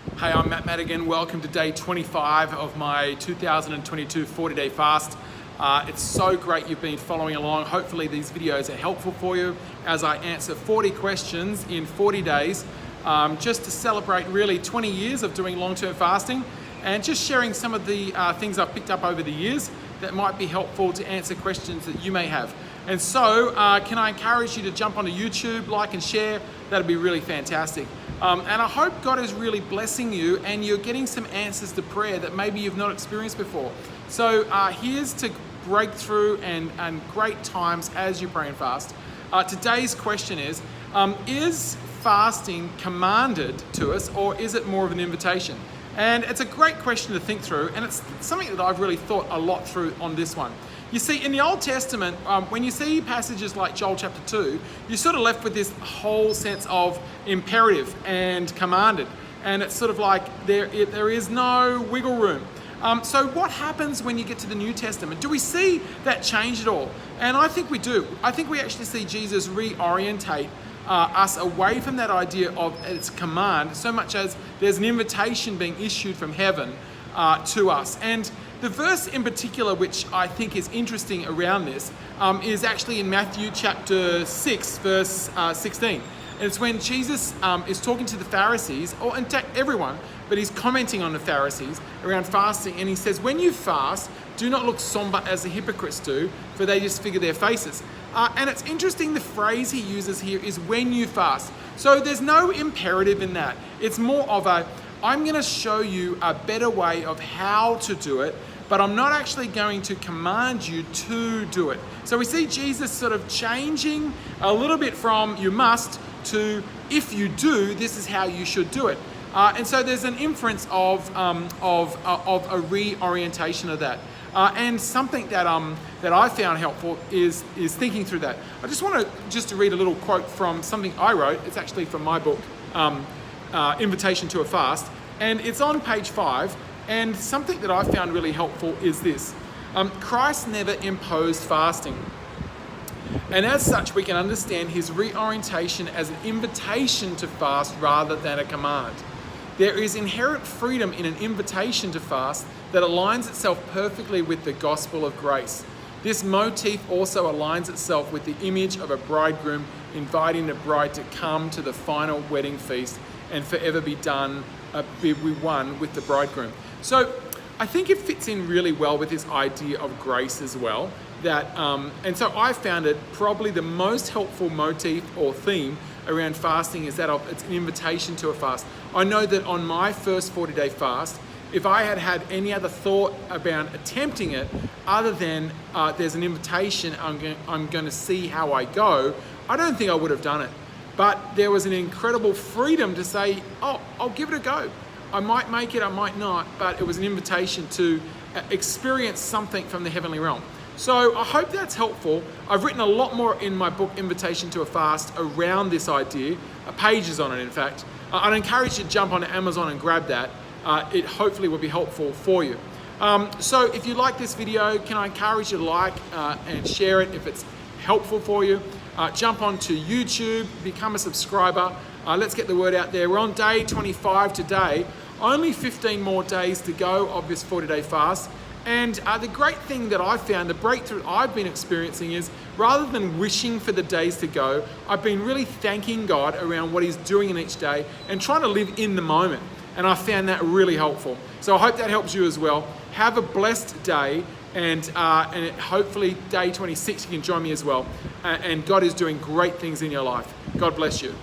Hey, I'm Madigan. Welcome to day 25 of my 2022 40-day fast. It's so great you've been following along. Hopefully these videos are helpful for you as I answer 40 questions in 40 days, just to celebrate really 20 years of doing long-term fasting and just sharing some of the things I've picked up over the years that might be helpful to answer questions that you may have. And so, can I encourage you to jump onto YouTube, like and share? That'd be really fantastic. And I hope God is really blessing you and you're getting some answers to prayer that maybe you've not experienced before. So here's to breakthrough and great times as you pray and fast. Today's question is fasting commanded to us, or is it more of an invitation? And it's a great question to think through, and it's something that I've really thought a lot through on this one. You see, in the Old Testament, when you see passages like Joel chapter 2, you're sort of left with this whole sense of imperative and commanded. And it's sort of like there is no wiggle room. So what happens when you get to the New Testament? Do we see that change at all? And I think we do. I think we actually see Jesus reorientate us away from that idea of its command, so much as there's an invitation being issued from heaven to us. And the verse in particular, which I think is interesting around this, is actually in Matthew chapter 6, verse 16. And it's when Jesus is talking to the Pharisees, or in fact everyone, but he's commenting on the Pharisees around fasting. And he says, when you fast, do not look somber as the hypocrites do, for they disfigure their faces. And it's interesting, the phrase he uses here is when you fast. So there's no imperative in that. It's more of I'm going to show you a better way of how to do it, but I'm not actually going to command you to do it. So we see Jesus sort of changing a little bit from you must to if you do, this is how you should do it. And so there's an inference of a reorientation of that. And something that I found helpful is thinking through that. I just want to read a little quote from something I wrote. It's actually from my book, Invitation to a Fast, and it's on page 5. And something that I found really helpful is this: Christ never imposed fasting, and as such, we can understand his reorientation as an invitation to fast rather than a command. There is inherent freedom in an invitation to fast that aligns itself perfectly with the gospel of grace. This motif also aligns itself with the image of a bridegroom inviting the bride to come to the final wedding feast and forever be one with the bridegroom. So I think it fits in really well with this idea of grace as well. And so I found it probably the most helpful motif or theme around fasting is that it's an invitation to a fast. I know that on my first 40-day fast, if I had had any other thought about attempting it other than there's an invitation, I'm going to see how I go, I don't think I would have done it. But there was an incredible freedom to say, oh, I'll give it a go. I might make it, I might not, but it was an invitation to experience something from the heavenly realm. So I hope that's helpful. I've written a lot more in my book, Invitation to a Fast, around this idea, pages on it in fact. I'd encourage you to jump onto Amazon and grab that. It hopefully will be helpful for you. So if you like this video, can I encourage you to like and share it if it's helpful for you. Jump onto YouTube, become a subscriber. Let's get the word out there. We're on day 25 today. Only 15 more days to go of this 40-day fast. And the great thing that I found, the breakthrough I've been experiencing is rather than wishing for the days to go, I've been really thanking God around what he's doing in each day and trying to live in the moment. And I found that really helpful. So I hope that helps you as well. Have a blessed day, and hopefully day 26 you can join me as well. And God is doing great things in your life. God bless you.